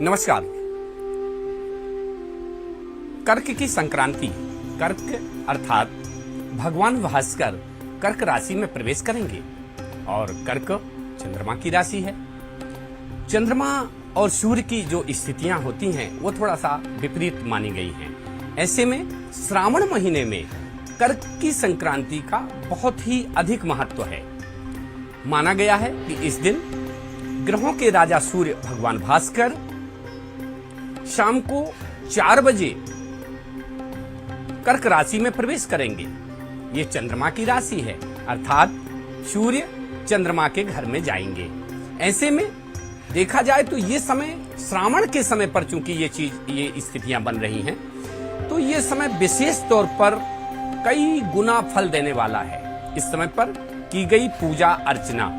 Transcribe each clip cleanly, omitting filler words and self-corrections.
नमस्कार। कर्क की संक्रांति, कर्क अर्थात भगवान भास्कर कर्क राशि में प्रवेश करेंगे और कर्क चंद्रमा की राशि है। चंद्रमा और सूर्य की जो स्थितियां होती हैं वो थोड़ा सा विपरीत मानी गई हैं। ऐसे में श्रावण महीने में कर्क की संक्रांति का बहुत ही अधिक महत्व है। माना गया है कि इस दिन ग्रहों के राजा सूर्य भगवान भास्कर शाम को 4 बजे कर्क राशि में प्रवेश करेंगे। ये चंद्रमा की राशि है, अर्थात सूर्य चंद्रमा के घर में जाएंगे। ऐसे में देखा जाए तो ये समय श्रावण के समय पर चूंकि ये स्थितियां बन रही हैं, तो ये समय विशेष तौर पर कई गुना फल देने वाला है। इस समय पर की गई पूजा अर्चना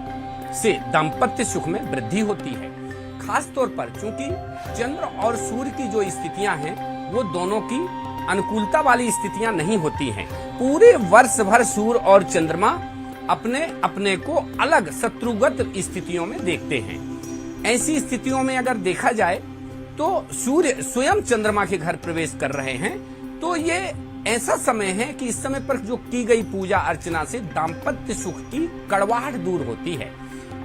से दाम्पत्य सुख में वृद्धि होती है। खास तौर पर चूंकि चंद्र और सूर्य की जो स्थितियां हैं वो दोनों की अनुकूलता वाली स्थितियां नहीं होती हैं। पूरे वर्ष भर सूर्य और चंद्रमा अपने अपने को अलग शत्रुगत स्थितियों में देखते हैं। ऐसी स्थितियों में अगर देखा जाए तो सूर्य स्वयं चंद्रमा के घर प्रवेश कर रहे हैं, तो ये ऐसा समय है कि इस समय पर जो की गई पूजा अर्चना से दाम्पत्य सुख की कड़वाहट दूर होती है।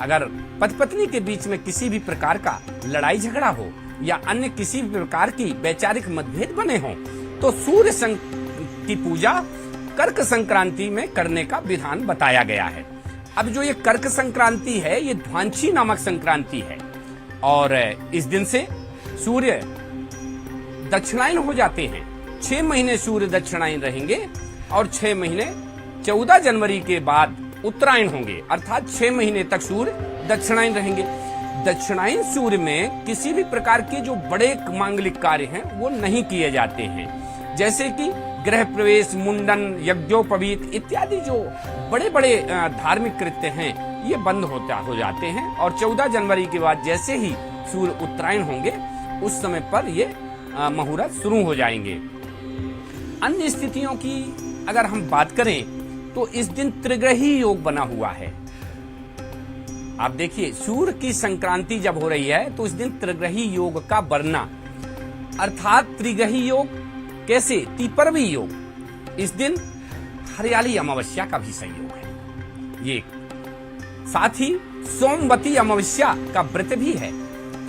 अगर पति पत्नी के बीच में किसी भी प्रकार का लड़ाई झगड़ा हो या अन्य किसी भी प्रकार की वैचारिक मतभेद बने हों, तो सूर्य की पूजा कर्क संक्रांति में करने का विधान बताया गया है। अब जो ये कर्क संक्रांति है ये ध्वांशी नामक संक्रांति है और इस दिन से सूर्य दक्षिणायन हो जाते हैं। 6 महीने सूर्य दक्षिणायन रहेंगे और 6 महीने 14 जनवरी के बाद उत्तरायण होंगे, अर्थात 6 महीने तक सूर्य दक्षिणायन रहेंगे। दक्षिणायन सूर्य में किसी भी प्रकार के जो बड़े मांगलिक कार्य हैं वो नहीं किए जाते हैं, जैसे कि गृह प्रवेश, मुंडन, यज्ञोपवीत इत्यादि जो बड़े बड़े धार्मिक कृत्य हैं ये बंद हो जाते हैं। और 14 जनवरी के बाद जैसे ही सूर्य उत्तरायण होंगे उस समय पर ये मुहूर्त शुरू हो जाएंगे। अन्य स्थितियों की अगर हम बात करें तो इस दिन त्रिग्रही योग बना हुआ है। आप देखिए, सूर्य की संक्रांति जब हो रही है तो इस दिन त्रिग्रही योग का बनना, अर्थात त्रिग्रही योग कैसे, तिपर्वी योग। इस दिन हरियाली अमावस्या का भी संयोग है। ये साथ ही सोमवती अमावस्या का व्रत भी है,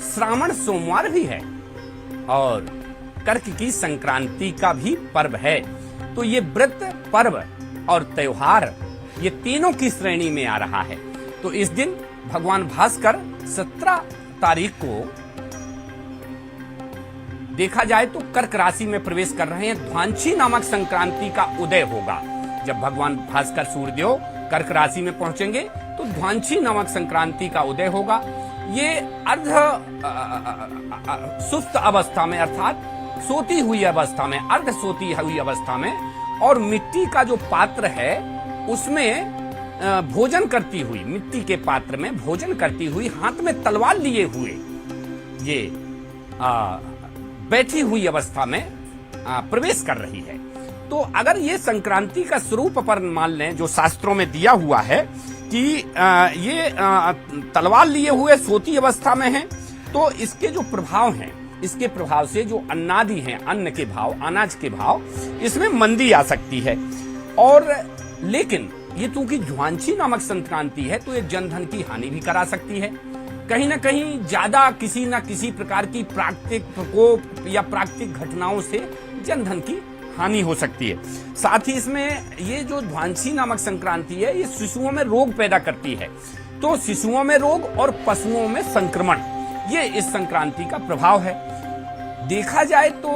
श्रावण सोमवार भी है और कर्क की संक्रांति का भी पर्व है। तो ये व्रत, पर्व और त्योहार ये तीनों की श्रेणी में आ रहा है। तो इस दिन भगवान भास्कर 17 तारीख को देखा जाए तो कर्क राशि में प्रवेश कर रहे हैं। ध्वांशी नामक संक्रांति का उदय होगा। जब भगवान भास्कर सूर्यदेव कर्क राशि में पहुंचेंगे तो ध्वांशी नामक संक्रांति का उदय होगा। ये अर्ध सुस्त अवस्था में, अर्थात सोती हुई अवस्था में, अर्ध सोती हुई अवस्था में, और मिट्टी का जो पात्र है उसमें भोजन करती हुई, मिट्टी के पात्र में भोजन करती हुई, हाथ में तलवार लिए हुए ये बैठी हुई अवस्था में प्रवेश कर रही है। तो अगर ये संक्रांति का स्वरूप अपन मान लें जो शास्त्रों में दिया हुआ है कि ये तलवार लिए हुए सोती अवस्था में है, तो इसके जो प्रभाव हैं, इसके प्रभाव से जो अन्नादि हैं, अन्न के भाव, अनाज के भाव, इसमें मंदी आ सकती है। और लेकिन ये चूंकि ध्वांशी नामक संक्रांति है तो ये जनधन की हानि भी करा सकती है। कहीं ना कहीं ज्यादा किसी न किसी प्रकार की प्राकृतिक प्रकोप या प्राकृतिक घटनाओं से जनधन की हानि हो सकती है। साथ ही इसमें ये जो ध्वांशी नामक संक्रांति है ये शिशुओं में रोग पैदा करती है। तो शिशुओं में रोग और पशुओं में संक्रमण, ये इस संक्रांति का प्रभाव है। देखा जाए तो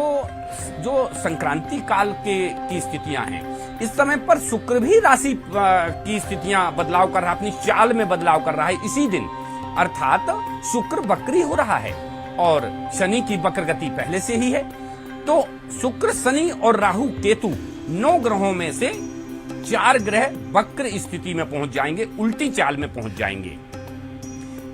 जो संक्रांति काल की स्थितियां हैं, इस समय पर शुक्र भी राशि की स्थितियां बदलाव कर रहा है, अपनी चाल में बदलाव कर रहा है इसी दिन, अर्थात शुक्र वक्री हो रहा है और शनि की वक्र गति पहले से ही है। तो शुक्र, शनि और राहु केतु 9 ग्रहों में से 4 ग्रह वक्र स्थिति में पहुंच जाएंगे, उल्टी चाल में पहुंच जाएंगे।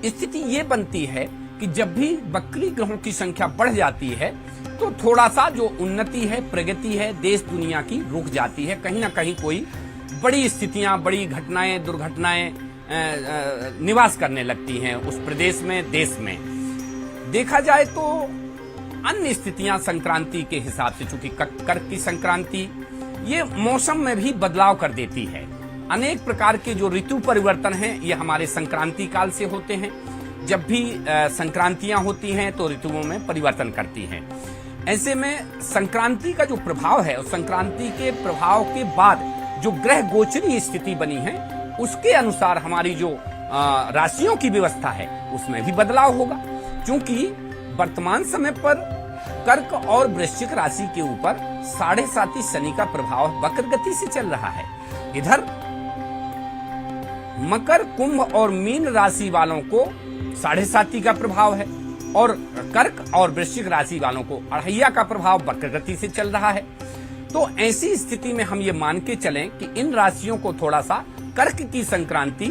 स्थिति ये बनती है कि जब भी वक्री ग्रहों की संख्या बढ़ जाती है तो थोड़ा सा जो उन्नति है, प्रगति है देश दुनिया की रुक जाती है। कहीं ना कहीं कोई बड़ी स्थितियां, बड़ी घटनाएं, दुर्घटनाएं निवास करने लगती हैं उस प्रदेश में, देश में। देखा जाए तो अन्य स्थितियां संक्रांति के हिसाब से, चूंकि कर्क की संक्रांति ये मौसम में भी बदलाव कर देती है। अनेक प्रकार के जो ऋतु परिवर्तन हैं ये हमारे संक्रांति काल से होते हैं। जब भी संक्रांतियां होती हैं तो ऋतुओं में परिवर्तन करती हैं। ऐसे में संक्रांति का जो प्रभाव है, उस संक्रांति के प्रभाव के बाद जो ग्रह गोचरी स्थिति बनी है उसके अनुसार हमारी जो राशियों की व्यवस्था है उसमें भी बदलाव होगा। क्योंकि वर्तमान समय पर कर्क और वृश्चिक राशि के ऊपर 7.5 शनि का प्रभाव वक्र गति से चल रहा है। इधर मकर, कुंभ और मीन राशि वालों को 7.5 का प्रभाव है और कर्क और वृश्चिक राशि वालों को 2.5 का प्रभाव वक्र गति से चल रहा है। तो ऐसी स्थिति में हम ये मान के चलें कि इन राशियों को थोड़ा सा कर्क की संक्रांति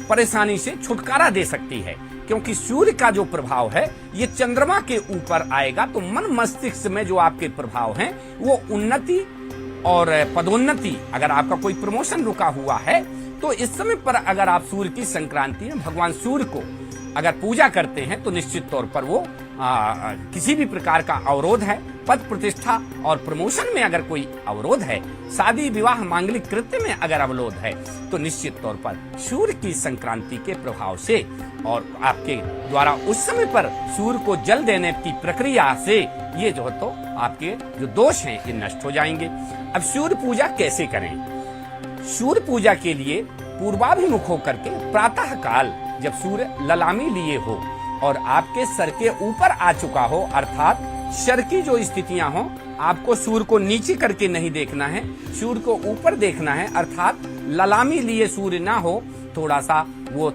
परेशानी से छुटकारा दे सकती है, क्योंकि सूर्य का जो प्रभाव है ये चंद्रमा के ऊपर आएगा। तो मन मस्तिष्क में जो आपके प्रभाव हैं वो उन्नति और पदोन्नति, अगर आपका कोई प्रमोशन रुका हुआ है तो इस समय पर अगर आप सूर्य की संक्रांति में भगवान सूर्य को अगर पूजा करते हैं तो निश्चित तौर पर वो किसी भी प्रकार का अवरोध है, पद प्रतिष्ठा और प्रमोशन में अगर कोई अवरोध है, शादी विवाह मांगलिक कृत्य में अगर अवरोध है, तो निश्चित तौर पर सूर्य की संक्रांति के प्रभाव से और आपके द्वारा उस समय पर सूर्य को जल देने की प्रक्रिया से ये जो तो आपके जो दोष हैं ये नष्ट हो जाएंगे। अब सूर्य पूजा कैसे करें? सूर्य पूजा के लिए पूर्वाभिमुख होकर के प्रातः काल जब सूर्य ललामी लिए हो और आपके सर के ऊपर आ चुका हो, अर्थात सर की जो स्थितियां हो, आपको सूर्य को नीचे करके नहीं देखना है, सूर्य को ऊपर देखना है। अर्थात ललामी लिए सूर्य ना हो, थोड़ा सा वो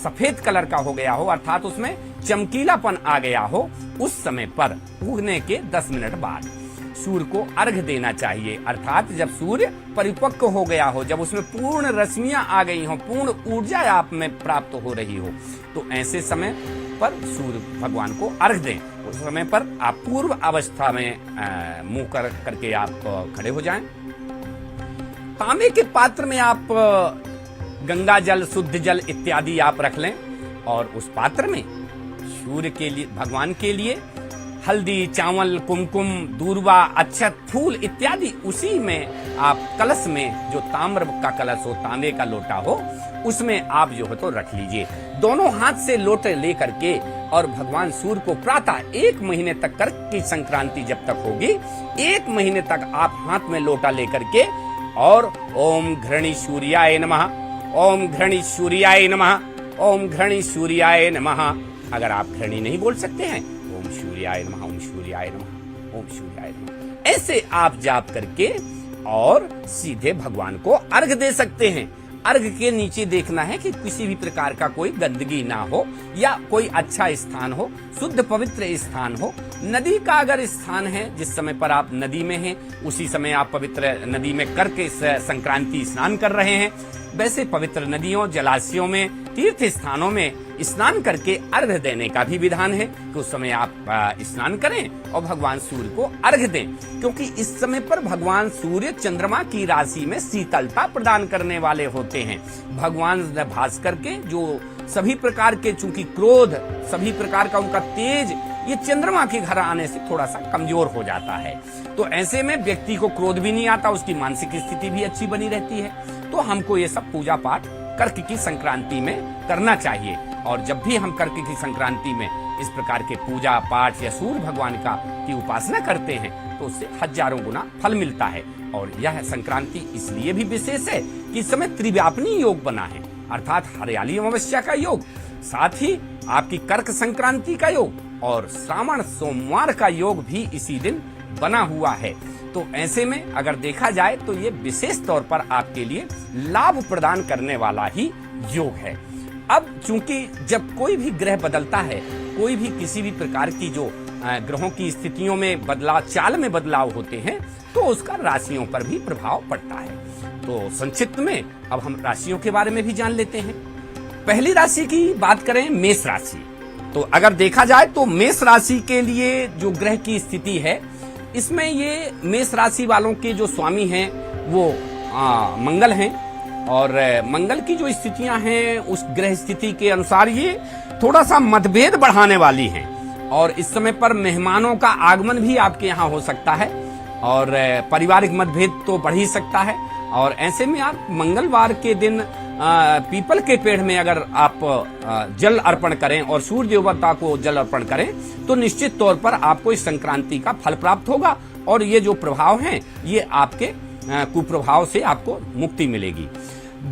सफेद कलर का हो गया हो, अर्थात उसमें चमकीलापन आ गया हो, उस समय पर उगने के 10 मिनट बाद सूर्य को अर्घ देना चाहिए। अर्थात जब सूर्य परिपक्व हो गया हो, जब उसमें पूर्ण रश्मियां आ गई हो, पूर्ण ऊर्जा आप में प्राप्त हो रही हो, तो ऐसे समय पर सूर्य भगवान को अर्घ दें। उस समय पर आप पूर्व अवस्था में मुंह करके आप खड़े हो जाएं। तांबे के पात्र में आप गंगा जल, शुद्ध जल इत्यादि आप रख लें और उस पात्र में सूर्य के लिए, भगवान के लिए हल्दी, चावल, कुमकुम, दूर्वा, अक्षत, फूल इत्यादि उसी में आप कलश में, जो ताम्र का कलश हो, तांबे का लोटा हो, उसमें आप जो है तो रख लीजिए। दोनों हाथ से लोटे लेकर के और भगवान सूर्य को प्रातः 1 महीने तक, कर्क की संक्रांति जब तक होगी 1 महीने तक आप हाथ में लोटा लेकर के और ओम घृणी सूर्याय नमः, ओम घृणी सूर्याय नमः, ओम घृणी सूर्याय नमः। अगर आप घृणी नहीं बोल सकते हैं, ओम सूर्याय नमः, ओम सूर्याय नमः, ओम सूर्याय नमः, ऐसे आप जाप करके और सीधे भगवान को अर्घ दे सकते हैं। अर्घ के नीचे देखना है कि किसी भी प्रकार का कोई गंदगी ना हो या कोई अच्छा स्थान हो, शुद्ध पवित्र स्थान हो। नदी का अगर स्थान है, जिस समय पर आप नदी में हैं उसी समय आप पवित्र नदी में करके संक्रांति स्नान कर रहे हैं, वैसे पवित्र नदियों, जलाशयों में, तीर्थ स्थानों में स्नान करके अर्घ देने का भी विधान है कि उस समय आप स्नान करें और भगवान सूर्य को अर्घ दें। क्योंकि इस समय पर भगवान सूर्य चंद्रमा की राशि में शीतलता प्रदान करने वाले होते हैं। भगवान भास्कर के जो सभी प्रकार के, चूंकि क्रोध, सभी प्रकार का उनका तेज, ये चंद्रमा के घर आने से थोड़ा सा कमजोर हो जाता है। तो ऐसे में व्यक्ति को क्रोध भी नहीं आता, उसकी मानसिक स्थिति भी अच्छी बनी रहती है। तो हमको ये सब पूजा पाठ कर्क की संक्रांति में करना चाहिए। और जब भी हम कर्क की संक्रांति में इस प्रकार के पूजा पाठ या सूर्य भगवान की उपासना करते हैं तो उससे हजारों गुना फल मिलता है। और यह संक्रांति इसलिए भी विशेष है कि इस समय त्रिव्यापनी योग बना है, अर्थात हरियाली अमावस्या का योग, साथ ही आपकी कर्क संक्रांति का योग और श्रावण सोमवार का योग भी इसी दिन बना हुआ है। तो ऐसे में अगर देखा जाए तो ये विशेष तौर पर आपके लिए लाभ प्रदान करने वाला ही योग है। अब चूंकि जब कोई भी ग्रह बदलता है, कोई भी किसी भी प्रकार की जो ग्रहों की स्थितियों में बदलाव, चाल में बदलाव होते हैं, तो उसका राशियों पर भी प्रभाव पड़ता है। तो संक्षिप्त में अब हम राशियों के बारे में भी जान लेते हैं। पहली राशि की बात करें, मेष राशि। तो अगर देखा जाए तो मेष राशि के लिए जो ग्रह की स्थिति है, इसमें ये मेष राशि वालों के जो स्वामी हैं वो मंगल हैं और मंगल की जो स्थितियां हैं उस ग्रह स्थिति के अनुसार ये थोड़ा सा मतभेद बढ़ाने वाली हैं। और इस समय पर मेहमानों का आगमन भी आपके यहाँ हो सकता है और पारिवारिक मतभेद तो बढ़ ही सकता है। और ऐसे में आप मंगलवार के दिन पीपल के पेड़ में अगर आप जल अर्पण करें और सूर्य देवता को जल अर्पण करें तो निश्चित तौर पर आपको इस संक्रांति का फल प्राप्त होगा और ये जो प्रभाव हैं ये आपके कुप्रभाव से आपको मुक्ति मिलेगी।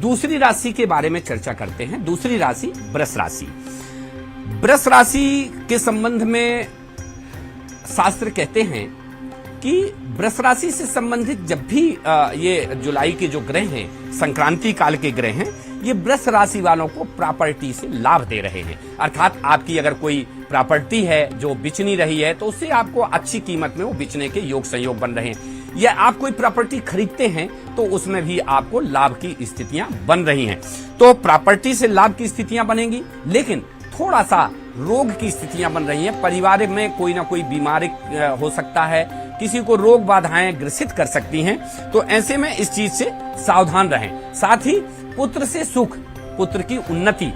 दूसरी राशि के बारे में चर्चा करते हैं। दूसरी राशि वृष राशि। वृष राशि के संबंध में शास्त्र कहते हैं कि वृष राशि से संबंधित जब भी ये जुलाई के जो ग्रह हैं, संक्रांति काल के ग्रह हैं, ये वृष राशि वालों को प्रॉपर्टी से लाभ दे रहे हैं। अर्थात आपकी अगर कोई प्रॉपर्टी है जो बिच नहीं रही है तो उससे आपको अच्छी कीमत में वो बिचने के योग संयोग बन रहे हैं, या आप कोई प्रॉपर्टी खरीदते हैं तो उसमें भी आपको लाभ की स्थितियां बन रही हैं। तो प्रॉपर्टी से लाभ की स्थितियां बनेंगी, लेकिन थोड़ा सा रोग की स्थितियां बन रही हैं। परिवार में कोई ना कोई बीमारी हो सकता है, किसी को रोग बाधाएं ग्रसित कर सकती हैं, तो ऐसे में इस चीज से सावधान रहें। साथ ही पुत्र से सुख, पुत्र की उन्नति,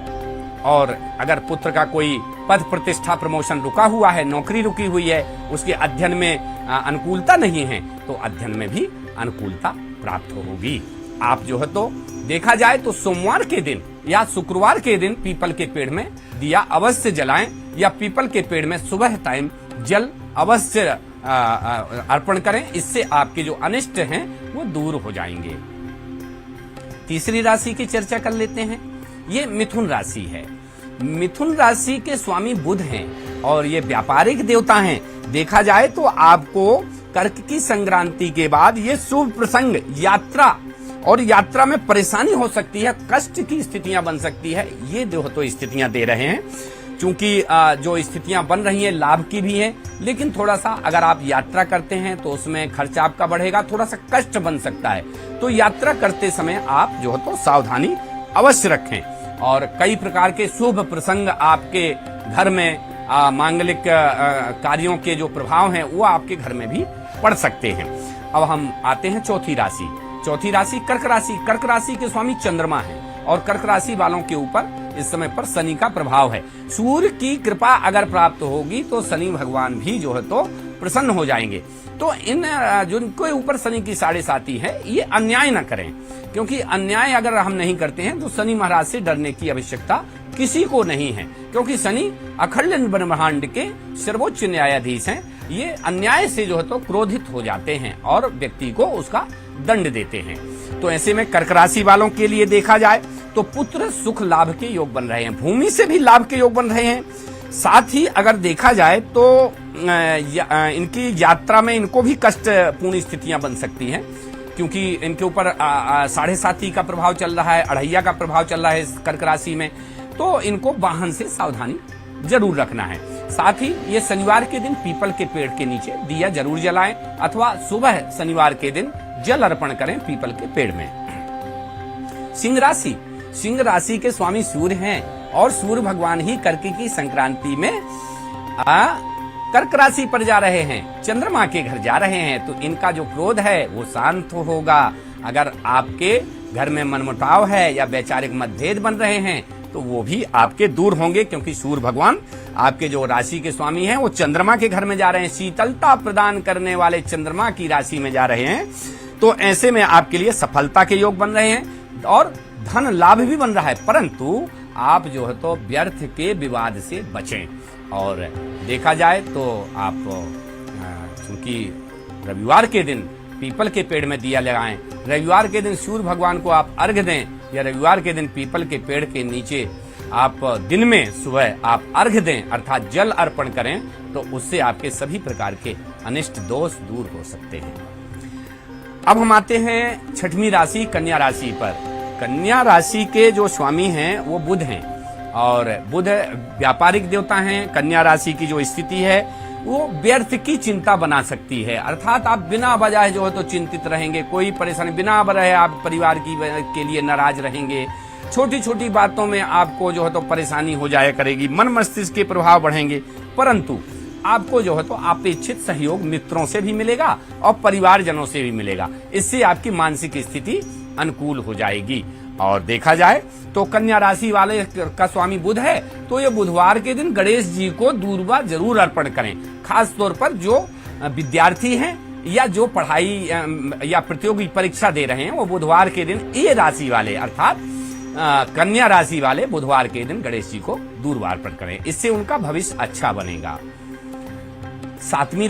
और अगर पुत्र का कोई पद प्रतिष्ठा प्रमोशन रुका हुआ है, नौकरी रुकी हुई है, उसके अध्ययन में अनुकूलता नहीं है, तो अध्ययन में भी अनुकूलता प्राप्त होगी। आप जो है तो देखा जाए तो सोमवार के दिन या शुक्रवार के दिन पीपल के पेड़ में दिया अवश्य जलाएं, या पीपल के पेड़ में सुबह टाइम जल अवश्य अर्पण करें। इससे आपके जो अनिष्ट हैं वो दूर हो जाएंगे। तीसरी राशि की चर्चा कर लेते हैं। ये मिथुन राशि है। मिथुन राशि के स्वामी बुध हैं और ये व्यापारिक देवता हैं। देखा जाए तो आपको कर्क की संक्रांति के बाद ये शुभ प्रसंग यात्रा, और यात्रा में परेशानी हो सकती है, कष्ट की स्थितियां बन सकती है, ये जो तो स्थितियां दे रहे हैं। क्योंकि जो स्थितियां बन रही हैं लाभ की भी हैं, लेकिन थोड़ा सा अगर आप यात्रा करते हैं तो उसमें खर्चा आपका बढ़ेगा, थोड़ा सा कष्ट बन सकता है। तो यात्रा करते समय आप जो है तो सावधानी अवश्य रखें। और कई प्रकार के शुभ प्रसंग आपके घर में मांगलिक कार्यों के जो प्रभाव हैं वो आपके घर में भी पड़ सकते हैं। अब हम आते हैं चौथी राशि। चौथी राशि कर्क राशि। कर्क राशि के स्वामी चंद्रमा है और कर्क राशि वालों के ऊपर इस समय पर शनि का प्रभाव है। सूर्य की कृपा अगर प्राप्त होगी तो शनि भगवान भी जो है तो प्रसन्न हो जाएंगे। तो इन जिनके ऊपर शनि की 7.5 है, ये अन्याय न करें, क्योंकि अन्याय अगर हम नहीं करते हैं तो शनि महाराज से डरने की आवश्यकता किसी को नहीं है, क्योंकि शनि अखंड ब्रह्मांड के सर्वोच्च न्यायाधीश हैं। ये अन्याय से जो है तो क्रोधित हो जाते हैं और व्यक्ति को उसका दंड देते हैं। तो ऐसे में कर्क राशि वालों के लिए देखा जाए तो पुत्र सुख लाभ के योग बन रहे हैं, भूमि से भी लाभ के योग बन रहे हैं। साथ ही अगर देखा जाए तो इनकी यात्रा में इनको भी कष्टपूर्ण स्थितियां बन सकती हैं, क्योंकि इनके ऊपर 7.5 का प्रभाव चल रहा है, अढ़ैया का प्रभाव चल रहा है इस कर्क राशि में। तो इनको वाहन से सावधानी जरूर रखना है। साथ ही ये शनिवार के दिन पीपल के पेड़ के नीचे दिया जरूर जलाएं, अथवा सुबह शनिवार के दिन जल अर्पण करें पीपल के पेड़ में। सिंह राशि। सिंह राशि के स्वामी सूर्य हैं और सूर्य भगवान ही कर्क की संक्रांति में कर्क राशि पर जा रहे हैं, चंद्रमा के घर जा रहे हैं। तो इनका जो क्रोध है वो शांत होगा। अगर आपके घर में मनमुटाव है या वैचारिक मतभेद बन रहे हैं तो वो भी आपके दूर होंगे, क्योंकि सूर्य भगवान आपके जो राशि के स्वामी हैं वो चंद्रमा के घर में जा रहे हैं, शीतलता प्रदान करने वाले चंद्रमा की राशि में जा रहे हैं। तो ऐसे में आपके लिए सफलता के योग बन रहे हैं और धन लाभ भी बन रहा है, परंतु आप जो है तो व्यर्थ के विवाद से बचें। और देखा जाए तो आप चूंकि रविवार के दिन पीपल के पेड़ में दिया लगाएं, रविवार के दिन सूर्य भगवान को आप अर्घ्य दें, या रविवार के दिन पीपल के पेड़ के नीचे आप दिन में सुबह आप अर्घ्य दें, अर्थात जल अर्पण करें, तो उससे आपके सभी प्रकार के अनिष्ट दोष दूर हो सकते हैं। अब हम आते हैं छठवीं राशि कन्या राशि पर। कन्या राशि के जो स्वामी हैं वो बुध हैं और बुध व्यापारिक देवता हैं। कन्या राशि की जो स्थिति है वो व्यर्थ की चिंता बना सकती है, अर्थात आप बिना वजह जो है तो चिंतित रहेंगे, कोई परेशानी बिना वजह आप परिवार के लिए नाराज रहेंगे, छोटी छोटी बातों में आपको जो है तो परेशानी हो जाया करेगी, मन मस्तिष्क के प्रभाव बढ़ेंगे। परंतु आपको जो है तो अपेक्षित सहयोग मित्रों से भी मिलेगा और परिवारजनों से भी मिलेगा। इससे आपकी मानसिक स्थिति अनुकूल हो जाएगी और देखा जाए तो कन्या राशि वाले का स्वामी बुध है, तो ये बुधवार के दिन गणेश जी को दूर्वा जरूर अर्पण करें। खास तौर पर जो विद्यार्थी हैं या जो पढ़ाई या प्रतियोगी परीक्षा दे रहे हैं, वो बुधवार के दिन ये राशि वाले अर्थात कन्या राशि वाले बुधवार के दिन गणेश जी को दूर्वा अर्पण करें। इससे उनका भविष्य अच्छा बनेगा। सातवीं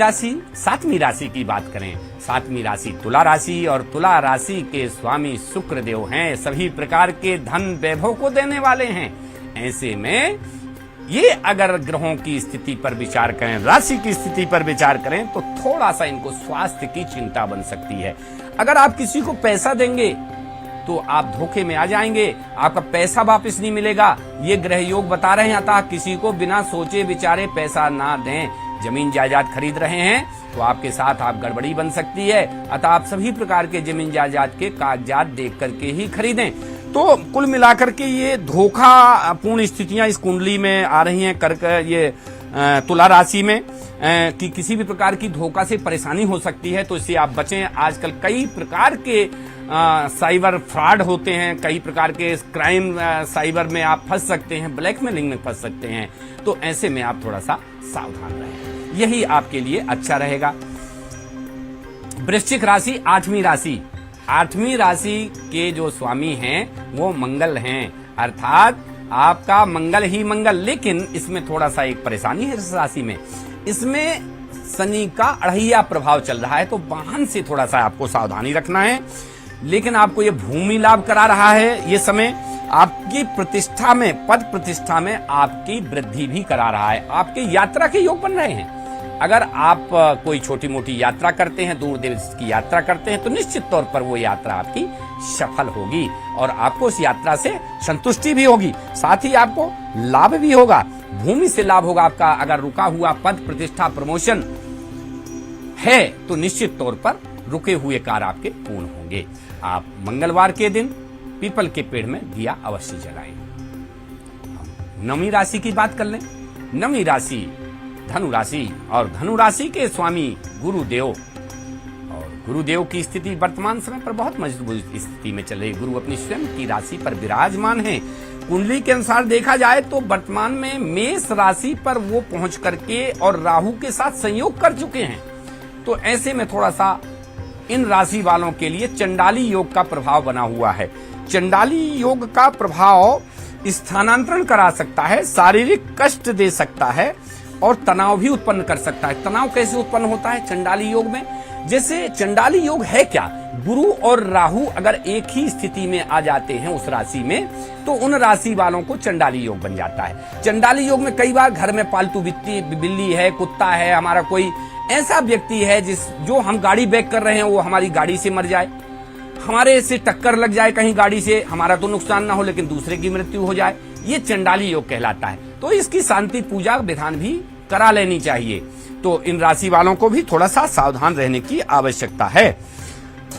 राशि की बात करें, सातवीं राशि तुला राशि, और तुला राशि के स्वामी शुक्र देव हैं। सभी प्रकार के धन वैभव को देने वाले हैं। ऐसे में ये अगर ग्रहों की स्थिति पर विचार करें, राशि की स्थिति पर विचार करें, तो थोड़ा सा इनको स्वास्थ्य की चिंता बन सकती है। अगर आप किसी को पैसा देंगे तो आप धोखे में आ जाएंगे, आपका पैसा वापस नहीं मिलेगा, ये ग्रह योग बता रहे हैं। अतः किसी को बिना सोचे विचारे पैसा ना दें। जमीन जायदाद खरीद रहे हैं तो आपके साथ आप गड़बड़ी बन सकती है, अतः आप सभी प्रकार के जमीन जायदाद के कागजात देख करके ही खरीदें। तो कुल मिलाकर के ये धोखा पूर्ण स्थितियां इस कुंडली में आ रही हैं कर्क ये तुला राशि में कि किसी भी प्रकार की धोखा से परेशानी हो सकती है, तो इससे आप बचें। आजकल कई प्रकार के साइबर फ्रॉड होते हैं, कई प्रकार के क्राइम साइबर में आप फंस सकते हैं, ब्लैकमेलिंग में फंस सकते हैं, तो ऐसे में आप थोड़ा सा सावधान रहें, यही आपके लिए अच्छा रहेगा। वृश्चिक राशि आठवीं राशि के जो स्वामी हैं वो मंगल हैं, अर्थात आपका मंगल ही मंगल। लेकिन इसमें थोड़ा सा एक परेशानी है इस राशि में, इसमें शनि का अढ़ैया प्रभाव चल रहा है, तो वाहन से थोड़ा सा आपको सावधानी रखना है। लेकिन आपको ये भूमि लाभ करा रहा है, ये समय आपकी प्रतिष्ठा में, पद प्रतिष्ठा में आपकी वृद्धि भी करा रहा है। आपके यात्रा के योग बन रहे हैं। अगर आप कोई छोटी मोटी यात्रा करते हैं, दूर देश की यात्रा करते हैं, तो निश्चित तौर पर वो यात्रा आपकी सफल होगी और आपको उस यात्रा से संतुष्टि भी होगी, साथ ही आपको लाभ भी होगा। भूमि से लाभ होगा आपका। अगर रुका हुआ पद प्रतिष्ठा प्रमोशन है तो निश्चित तौर पर रुके हुए कार्य आपके पूर्ण होंगे। आप मंगलवार के दिन पीपल के पेड़ में दिया अवश्य जलाएं। नवमीं राशि की बात कर लें। नवमीं राशि धनु राशि, और धनु राशि के स्वामी गुरुदेव, और गुरुदेव की स्थिति वर्तमान समय पर बहुत मजबूत स्थिति में चल रही। गुरु अपनी स्वयं की राशि पर विराजमान है। कुंडली के अनुसार देखा जाए तो वर्तमान में मेष राशि पर वो पहुंच करके और राहु के साथ संयोग कर चुके हैं। तो ऐसे में थोड़ा सा इन राशि वालों के लिए चंडाली योग का प्रभाव बना हुआ है। चंडाली योग का प्रभाव स्थानांतरण करा सकता है, शारीरिक कष्ट दे सकता है और तनाव भी उत्पन्न कर सकता है। तनाव कैसे उत्पन्न होता है चंडाली योग में? जैसे चंडाली योग है क्या, गुरु और राहु अगर एक ही स्थिति में आ जाते हैं उस राशि में, तो उन राशि वालों को चंडाली योग बन जाता है। चंडाली योग में कई बार घर में पालतू बिल्ली है, कुत्ता है, हमारा कोई ऐसा व्यक्ति है जो हम गाड़ी बैक कर रहे हैं वो हमारी गाड़ी से मर जाए, हमारे से टक्कर लग जाए कहीं गाड़ी से, हमारा तो नुकसान ना हो लेकिन दूसरे की मृत्यु हो जाए, ये चंडाली योग कहलाता है। तो इसकी शांति पूजा विधान भी करा लेनी चाहिए। तो इन राशि वालों को भी थोड़ा सा सावधान रहने की आवश्यकता है।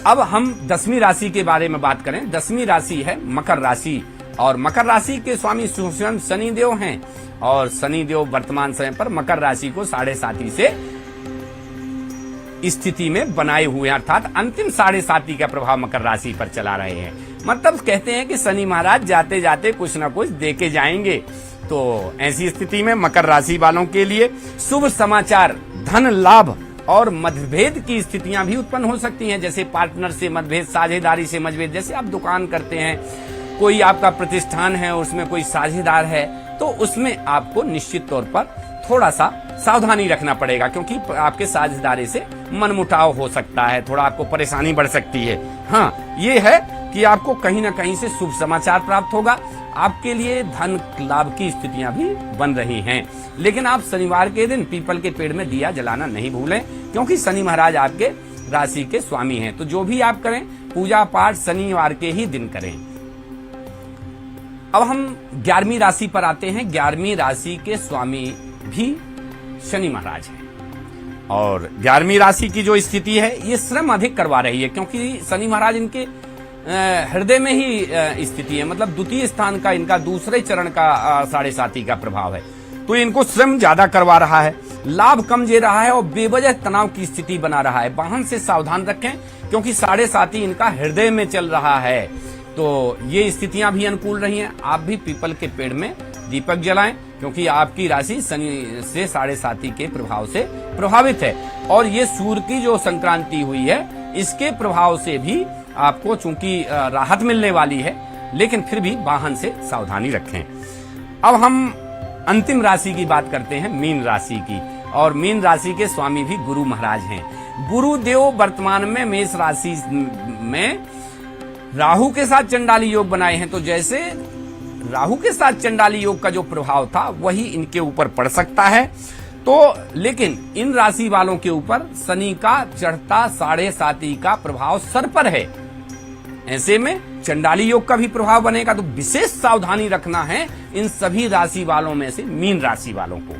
अब हम 10वीं राशि के बारे में बात करें। 10वीं राशि है मकर राशि, और मकर राशि के स्वामी स्वयं शनिदेव हैं, और शनिदेव वर्तमान समय पर मकर राशि को 7.5 से स्थिति में बनाए हुए हैं, अर्थात अंतिम 7.5 का प्रभाव मकर राशि पर चला रहे हैं। मतलब कहते हैं कि शनि महाराज जाते जाते कुछ ना कुछ देके जाएंगे। तो ऐसी स्थिति में मकर राशि वालों के लिए शुभ समाचार, धन लाभ और मतभेद की स्थितियां भी उत्पन्न हो सकती हैं, जैसे पार्टनर से मतभेद, साझेदारी से मतभेद। जैसे आप दुकान करते हैं, कोई आपका प्रतिष्ठान है, उसमें कोई साझेदार है, तो उसमें आपको निश्चित तौर पर थोड़ा सा सावधानी रखना पड़ेगा, क्योंकि आपके साझेदारी से मनमुटाव हो सकता है, थोड़ा आपको परेशानी बढ़ सकती है। हाँ, ये है कि आपको कहीं ना कहीं से शुभ समाचार प्राप्त होगा। आपके लिए धन लाभ की स्थितियां भी बन रही हैं। लेकिन आप शनिवार के दिन पीपल के पेड़ में दिया जलाना नहीं भूलें, क्योंकि शनि महाराज आपके राशि के स्वामी हैं। तो जो भी आप करें, पूजा पाठ शनिवार के ही दिन करें। अब हम 11वीं राशि पर आते हैं। 11वीं राशि के स्वामी भी शनि महाराज हैं, और 11वीं राशि की जो स्थिति है ये श्रम अधिक करवा रही है, क्योंकि शनि महाराज इनके हृदय में ही स्थिति है। मतलब द्वितीय स्थान का इनका दूसरे चरण का 7.5 का प्रभाव है, तो इनको श्रम ज्यादा करवा रहा है, लाभ कम दे रहा है और बेवजह तनाव की स्थिति बना रहा है। वाहन से सावधान रखें, क्योंकि 7.5 इनका हृदय में चल रहा है। तो ये स्थितियां भी अनुकूल रही हैं। आप भी पीपल के पेड़ में दीपक जलाएं, क्योंकि आपकी राशि शनि से 7.5 के प्रभाव से प्रभावित है। और ये सूर्य की जो संक्रांति हुई है, इसके प्रभाव से भी आपको चूंकि राहत मिलने वाली है, लेकिन फिर भी वाहन से सावधानी रखें। अब हम अंतिम राशि की बात करते हैं, मीन राशि की। और मीन राशि के स्वामी भी गुरु महाराज हैं। गुरुदेव वर्तमान में मेष राशि में राहु के साथ चंडाली योग बनाए हैं। तो जैसे राहु के साथ चंडाली योग का जो प्रभाव था, वही इनके ऊपर पड़ सकता है। तो लेकिन इन राशि वालों के ऊपर शनि का चढ़ता 7.5 का प्रभाव सर पर है। ऐसे में चंडाली योग का भी प्रभाव बनेगा। तो विशेष सावधानी रखना है इन सभी राशि वालों में से मीन राशि वालों को।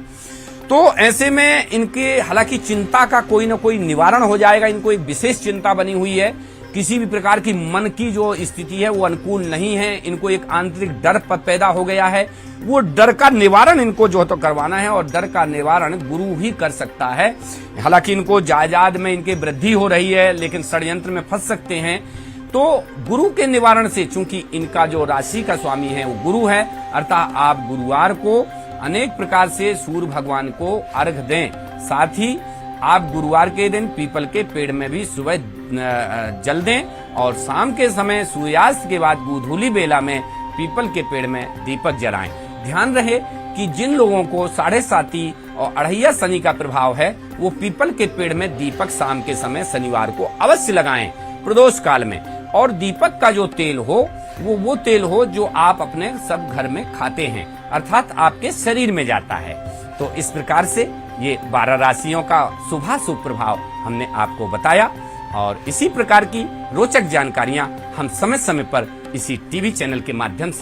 तो ऐसे में इनके हालांकि चिंता का कोई ना कोई निवारण हो जाएगा। इनको एक विशेष चिंता बनी हुई है, किसी भी प्रकार की मन की जो स्थिति है वो अनुकूल नहीं है। इनको एक आंतरिक डर पैदा हो गया है। वो डर का निवारण इनको जो तो करवाना है, और डर का निवारण गुरु ही कर सकता है। हालांकि इनको जायदाद में इनके वृद्धि हो रही है, लेकिन षड्यंत्र में फंस सकते हैं। तो गुरु के निवारण से, चूंकि इनका जो राशि का स्वामी है वो गुरु है, अर्थात आप गुरुवार को अनेक प्रकार से सूर्य भगवान को अर्घ दें। साथ ही आप गुरुवार के दिन पीपल के पेड़ में भी सुबह जल दें, और शाम के समय सूर्यास्त के बाद गोधूली बेला में पीपल के पेड़ में दीपक जलाएं। ध्यान रहे कि जिन लोगों को 7.5 और 2.5 शनि का प्रभाव है, वो पीपल के पेड़ में दीपक शाम के समय शनिवार को अवश्य लगाएं प्रदोष काल में। और दीपक का जो तेल हो वो तेल हो जो आप अपने सब घर में खाते हैं, अर्थात आपके शरीर में जाता है। तो इस प्रकार से ये 12 राशियों का शुभाशुभ प्रभाव हमने आपको बताया। और इसी प्रकार की रोचक जानकारियां हम समय समय पर इसी टीवी चैनल के माध्यम से